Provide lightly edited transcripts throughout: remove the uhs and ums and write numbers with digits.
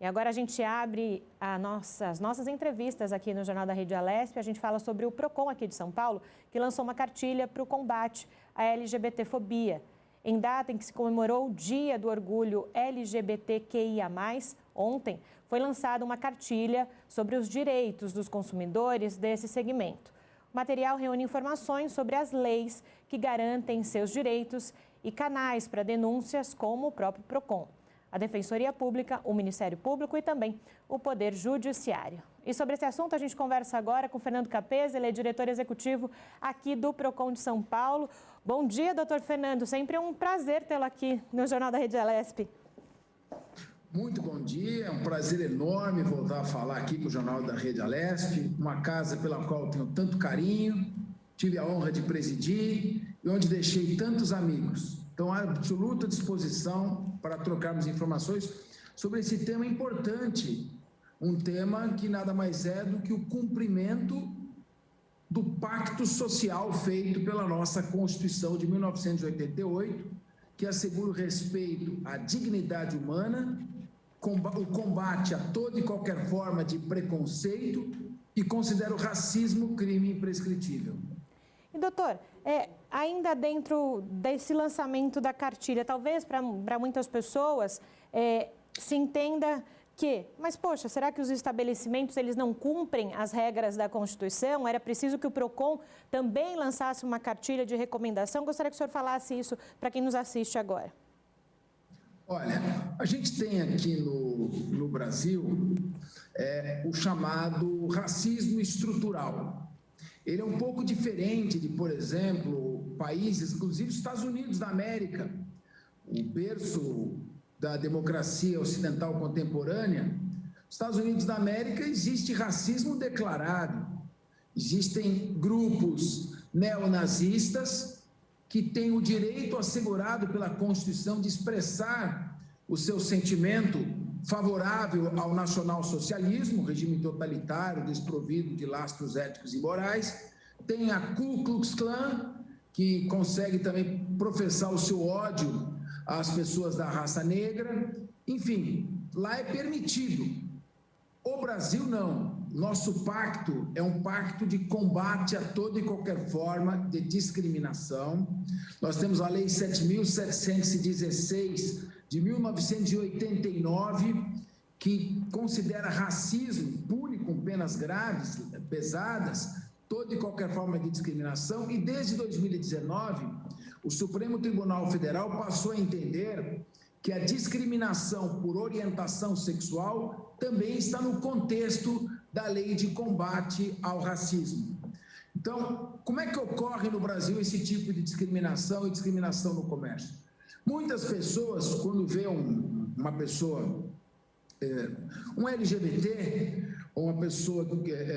E agora a gente abre as nossas entrevistas aqui no Jornal da Rede Alesp. A gente fala sobre o PROCON aqui de São Paulo, que lançou uma cartilha para o combate à LGBTfobia. Em data em que se comemorou o Dia do Orgulho LGBTQIA+, ontem, foi lançada uma cartilha sobre os direitos dos consumidores desse segmento. O material reúne informações sobre as leis que garantem seus direitos e canais para denúncias, como o próprio PROCON, a Defensoria Pública, o Ministério Público e também o Poder Judiciário. E sobre esse assunto a gente conversa agora com Fernando Capese, ele é diretor executivo aqui do PROCON de São Paulo. Bom dia, doutor Fernando, sempre é um prazer tê-lo aqui no Jornal da Rede Alesp. Muito bom dia, é um prazer enorme voltar a falar aqui com o Jornal da Rede Alesp, uma casa pela qual eu tenho tanto carinho, tive a honra de presidir e onde deixei tantos amigos. Então, à absoluta disposição para trocarmos informações sobre esse tema importante, um tema que nada mais é do que o cumprimento do pacto social feito pela nossa Constituição de 1988, que assegura o respeito à dignidade humana, o combate a toda e qualquer forma de preconceito e considera o racismo crime imprescritível. E, doutor, ainda dentro desse lançamento da cartilha, talvez para muitas pessoas se entenda que, mas poxa, será que os estabelecimentos eles não cumprem as regras da Constituição? Era preciso que o PROCON também lançasse uma cartilha de recomendação? Gostaria que o senhor falasse isso para quem nos assiste agora. Olha, a gente tem aqui no Brasil o chamado racismo estrutural. Ele é um pouco diferente de, por exemplo, países, inclusive os Estados Unidos da América, o berço da democracia ocidental contemporânea. Nos Estados Unidos da América existe racismo declarado, existem grupos neonazistas que têm o direito assegurado pela Constituição de expressar o seu sentimento favorável ao nacionalsocialismo, regime totalitário, desprovido de lastros éticos e morais. Tem a Ku Klux Klan, que consegue também professar o seu ódio às pessoas da raça negra. Enfim, lá é permitido. O Brasil não. Nosso pacto é um pacto de combate a toda e qualquer forma de discriminação. Nós temos a Lei 7.716 de 1989, que considera racismo, pune com penas graves, pesadas, toda e qualquer forma de discriminação. E desde 2019, o Supremo Tribunal Federal passou a entender que a discriminação por orientação sexual também está no contexto da lei de combate ao racismo. Então, como é que ocorre no Brasil esse tipo de discriminação e discriminação no comércio? Muitas pessoas, quando vê uma pessoa, um LGBT, ou uma pessoa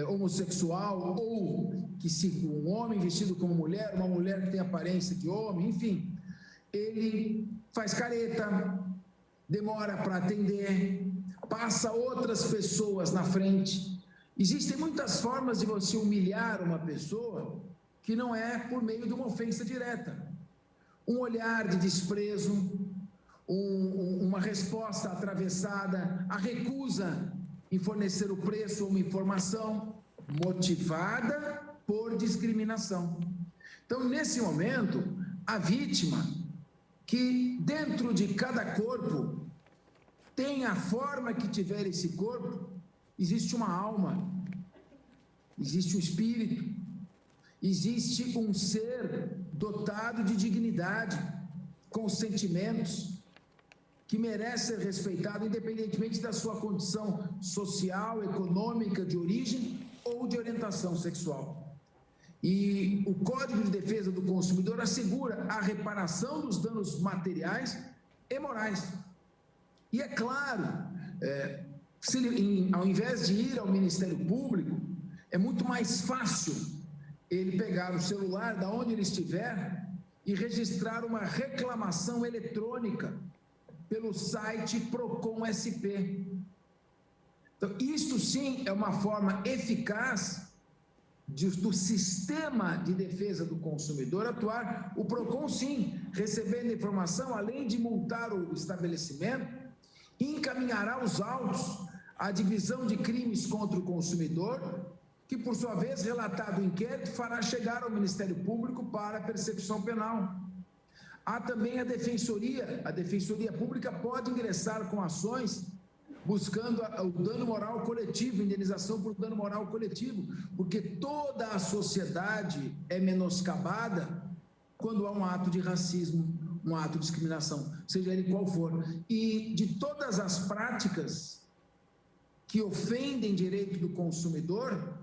homossexual, ou um homem vestido como mulher, uma mulher que tem aparência de homem, enfim, ele faz careta, demora para atender, passa outras pessoas na frente. Existem muitas formas de você humilhar uma pessoa que não é por meio de uma ofensa direta. Um olhar de desprezo, uma resposta atravessada, a recusa em fornecer o preço ou uma informação motivada por discriminação. Então, nesse momento, a vítima, que dentro de cada corpo tem a forma que tiver esse corpo, existe uma alma, existe um espírito, existe um ser dotado de dignidade, com sentimentos, que merece ser respeitado independentemente da sua condição social, econômica, de origem ou de orientação sexual. E o Código de Defesa do Consumidor assegura a reparação dos danos materiais e morais. E é claro, ao invés de ir ao Ministério Público, é muito mais fácil ele pegar o celular da onde ele estiver e registrar uma reclamação eletrônica pelo site Procon SP. Então, isto sim é uma forma eficaz do sistema de defesa do consumidor atuar. O PROCON, sim, recebendo informação, além de multar o estabelecimento, encaminhará os autos à divisão de crimes contra o consumidor, que, por sua vez, relatado o inquérito, fará chegar ao Ministério Público para a persecução penal. Há também a Defensoria Pública pode ingressar com ações buscando o dano moral coletivo, indenização por dano moral coletivo, porque toda a sociedade é menoscabada quando há um ato de racismo, um ato de discriminação, seja ele qual for. E de todas as práticas que ofendem direito do consumidor,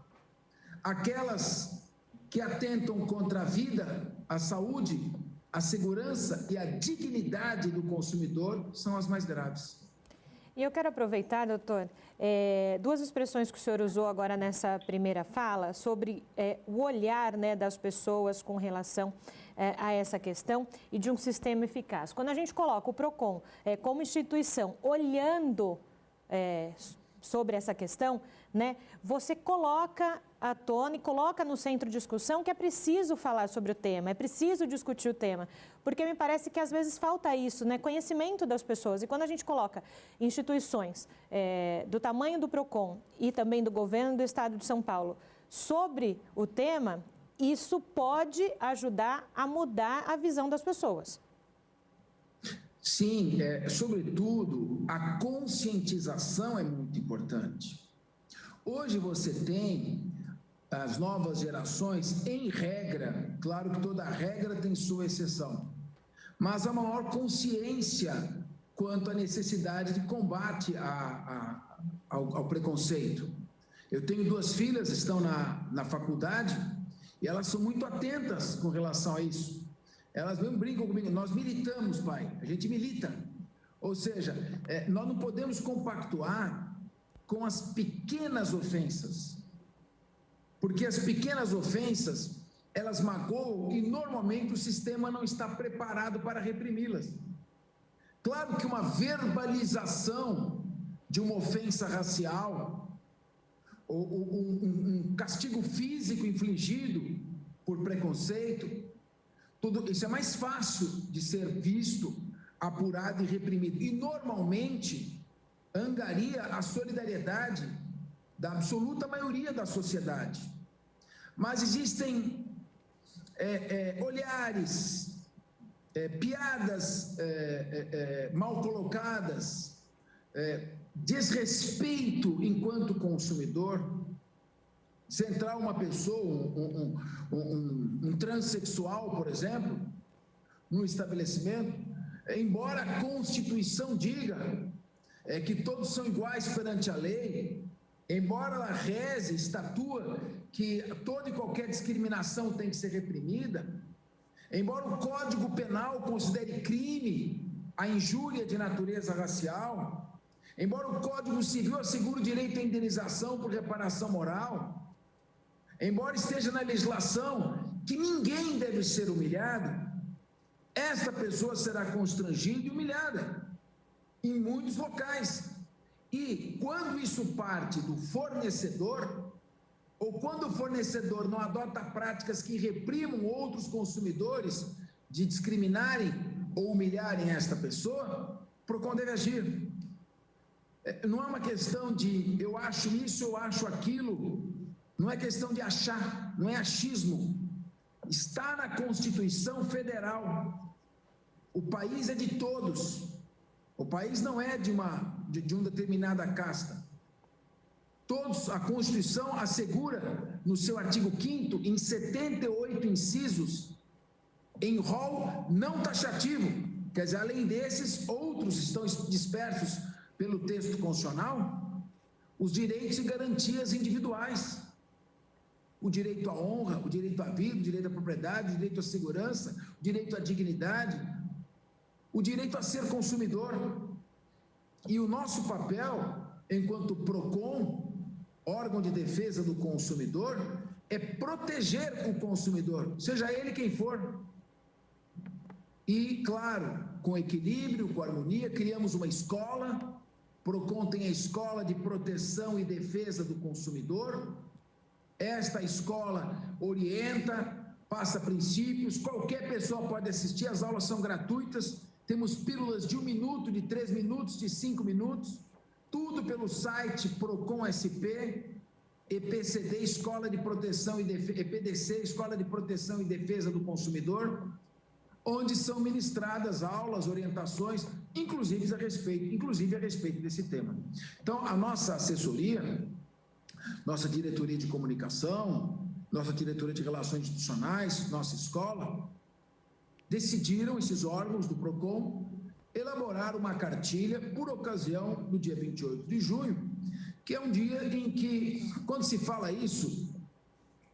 aquelas que atentam contra a vida, a saúde, a segurança e a dignidade do consumidor são as mais graves. E eu quero aproveitar, doutor, duas expressões que o senhor usou agora nessa primeira fala, sobre o olhar, né, das pessoas com relação a essa questão e de um sistema eficaz. Quando a gente coloca o PROCON como instituição olhando sobre essa questão, né, você coloca à tona e coloca no centro de discussão que é preciso falar sobre o tema, é preciso discutir o tema, porque me parece que às vezes falta isso, né, conhecimento das pessoas. E quando a gente coloca instituições do tamanho do PROCON e também do governo do Estado de São Paulo sobre o tema, isso pode ajudar a mudar a visão das pessoas. Sim, sobretudo, a conscientização é muito importante. Hoje você tem as novas gerações, em regra, claro que toda regra tem sua exceção, mas a maior consciência quanto à necessidade de combate ao preconceito. Eu tenho duas filhas, estão na faculdade, e elas são muito atentas com relação a isso. Elas mesmo brincam comigo, nós militamos, pai, a gente milita. Ou seja, nós não podemos compactuar com as pequenas ofensas, porque as pequenas ofensas, elas magoam e normalmente o sistema não está preparado para reprimi-las. Claro que uma verbalização de uma ofensa racial, ou um castigo físico infligido por preconceito, tudo isso é mais fácil de ser visto, apurado e reprimido. E, normalmente, angaria a solidariedade da absoluta maioria da sociedade. Mas existem olhares, piadas mal colocadas, desrespeito enquanto consumidor. Se entrar uma pessoa, um transexual, por exemplo, no estabelecimento, embora a Constituição diga que todos são iguais perante a lei, embora ela reze, estatua que toda e qualquer discriminação tem que ser reprimida, embora o Código Penal considere crime a injúria de natureza racial, embora o Código Civil assegure o direito à indenização por reparação moral, embora esteja na legislação que ninguém deve ser humilhado, esta pessoa será constrangida e humilhada em muitos locais. E quando isso parte do fornecedor, ou quando o fornecedor não adota práticas que reprimam outros consumidores de discriminarem ou humilharem esta pessoa, o PROCON deve agir. Não é uma questão de eu acho isso, eu acho aquilo. Não é questão de achar, não é achismo. Está na Constituição Federal. O país é de todos. O país não é de uma determinada casta. Todos, a Constituição assegura, no seu artigo 5º, em 78 incisos, em rol não taxativo. Quer dizer, além desses, outros estão dispersos pelo texto constitucional, os direitos e garantias individuais. O direito à honra, o direito à vida, o direito à propriedade, o direito à segurança, o direito à dignidade, o direito a ser consumidor. E o nosso papel, enquanto PROCON, órgão de defesa do consumidor, é proteger o consumidor, seja ele quem for. E, claro, com equilíbrio, com harmonia, criamos uma escola. PROCON tem a Escola de Proteção e Defesa do Consumidor. Esta escola orienta, passa princípios, qualquer pessoa pode assistir, as aulas são gratuitas, temos pílulas de 1 minuto, de 3 minutos, de 5 minutos, tudo pelo site Procon SP, EPCD, Escola de Proteção e Defesa, EPDC, Escola de Proteção e Defesa do Consumidor, onde são ministradas aulas, orientações, inclusive a respeito desse tema. Então, a nossa assessoria, nossa diretoria de comunicação, nossa diretoria de relações institucionais, nossa escola, decidiram, esses órgãos do PROCON, elaborar uma cartilha por ocasião do dia 28 de junho, que é um dia em que, quando se fala isso,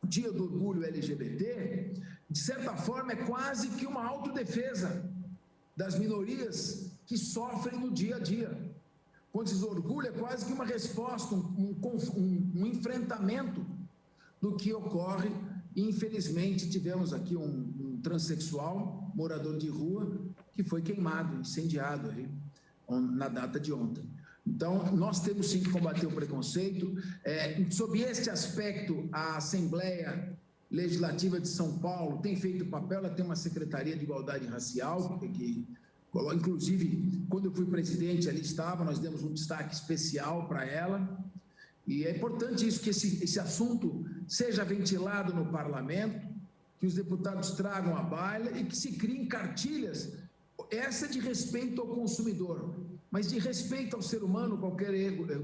Dia do Orgulho LGBT, de certa forma é quase que uma autodefesa das minorias que sofrem no dia a dia. Quando se diz orgulho, é quase que uma resposta, um enfrentamento do que ocorre. Infelizmente, tivemos aqui um transexual, morador de rua, que foi queimado, incendiado aí, na data de ontem. Então, nós temos sim que combater o preconceito. Sob este aspecto, a Assembleia Legislativa de São Paulo tem feito papel, ela tem uma Secretaria de Igualdade Racial, que inclusive, quando eu fui presidente, ali estava, nós demos um destaque especial para ela, e é importante isso, que esse assunto seja ventilado no parlamento, que os deputados tragam à baila e que se criem cartilhas, essa de respeito ao consumidor, mas de respeito ao ser humano,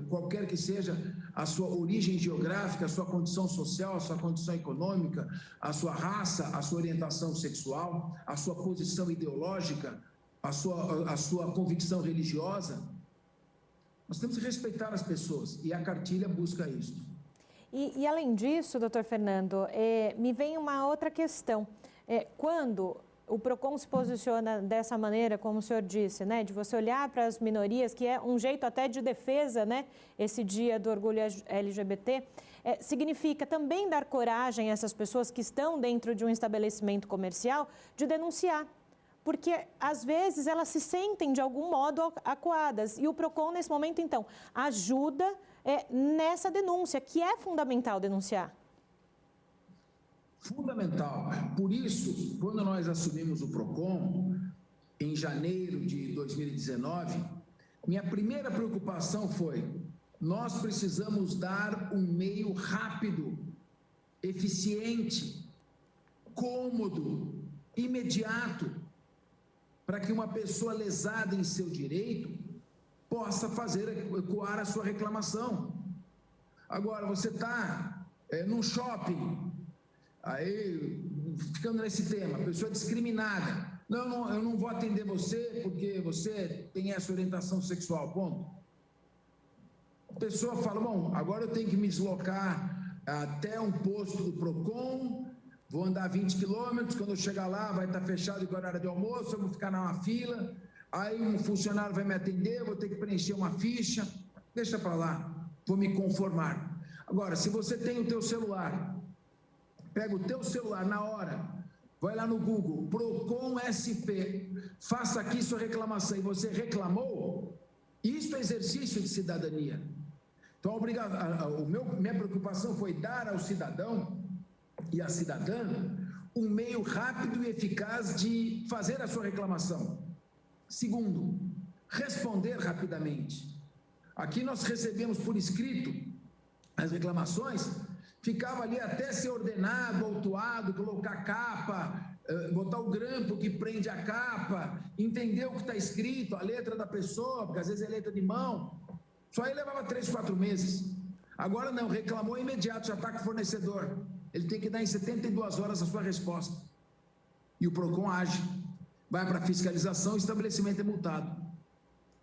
qualquer que seja a sua origem geográfica, a sua condição social, a sua condição econômica, a sua raça, a sua orientação sexual, a sua posição ideológica, a sua convicção religiosa. Nós temos que respeitar as pessoas e a cartilha busca isso. E além disso, doutor Fernando, me vem uma outra questão. Quando o PROCON se posiciona dessa maneira, como o senhor disse, né, de você olhar para as minorias, que é um jeito até de defesa, né, esse dia do orgulho LGBT, significa também dar coragem a essas pessoas que estão dentro de um estabelecimento comercial de denunciar. Porque, às vezes, elas se sentem, de algum modo, acuadas. E o PROCON, nesse momento, então, ajuda nessa denúncia, que é fundamental denunciar. Fundamental. Por isso, quando nós assumimos o PROCON, em janeiro de 2019, minha primeira preocupação foi: nós precisamos dar um meio rápido, eficiente, cômodo, imediato, para que uma pessoa lesada em seu direito possa ecoar a sua reclamação. Agora, você está num shopping, aí, ficando nesse tema, pessoa discriminada. Não, eu não vou atender você porque você tem essa orientação sexual, ponto. A pessoa fala: bom, agora eu tenho que me deslocar até um posto do PROCON, vou andar 20 quilômetros, quando eu chegar lá vai estar fechado com a hora de almoço, eu vou ficar numa fila, aí um funcionário vai me atender, vou ter que preencher uma ficha, deixa para lá, vou me conformar. Agora, se você tem o teu celular, pega o teu celular na hora, vai lá no Google, PROCON SP, faça aqui sua reclamação, e você reclamou, isso é exercício de cidadania. Então, minha preocupação foi dar ao cidadão e à cidadã um meio rápido e eficaz de fazer a sua reclamação. Segundo, responder rapidamente. Aqui nós recebemos por escrito as reclamações, ficava ali até ser ordenado, autuado, colocar capa, botar o grampo que prende a capa, entender o que está escrito, a letra da pessoa, porque às vezes é letra de mão. Só aí levava 3, 4 meses. Agora não, reclamou imediato, já está com o fornecedor. Ele tem que dar em 72 horas a sua resposta. E o PROCON age. Vai para a fiscalização, o estabelecimento é multado.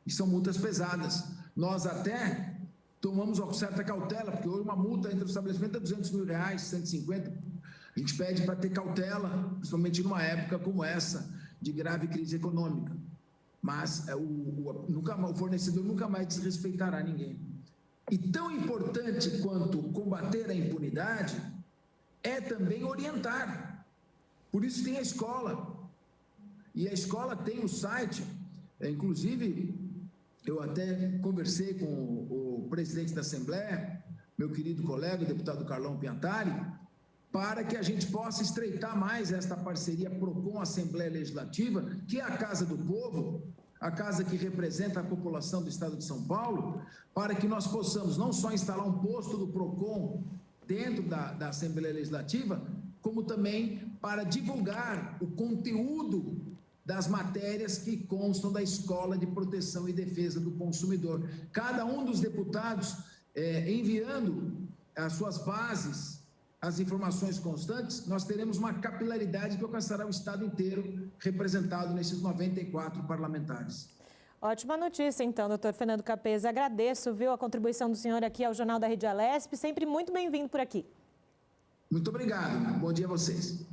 E são multas pesadas. Nós até tomamos uma certa cautela, porque hoje uma multa entre o estabelecimento é R$200 mil, 150. A gente pede para ter cautela, principalmente numa época como essa, de grave crise econômica. Mas o fornecedor nunca mais desrespeitará ninguém. E tão importante quanto combater a impunidade é também orientar. Por isso tem a escola. E a escola tem o site, inclusive eu até conversei com o presidente da Assembleia, meu querido colega, o deputado Carlão Piantari, para que a gente possa estreitar mais esta parceria PROCON-Assembleia Legislativa, que é a Casa do Povo, a casa que representa a população do Estado de São Paulo, para que nós possamos não só instalar um posto do PROCON dentro da Assembleia Legislativa, como também para divulgar o conteúdo das matérias que constam da Escola de Proteção e Defesa do Consumidor. Cada um dos deputados enviando as suas bases, as informações constantes, nós teremos uma capilaridade que alcançará o Estado inteiro, representado nesses 94 parlamentares. Ótima notícia, então, doutor Fernando Capeza. Agradeço, viu, a contribuição do senhor aqui ao Jornal da Rede Alesp. Sempre muito bem-vindo por aqui. Muito obrigado. Bom dia a vocês.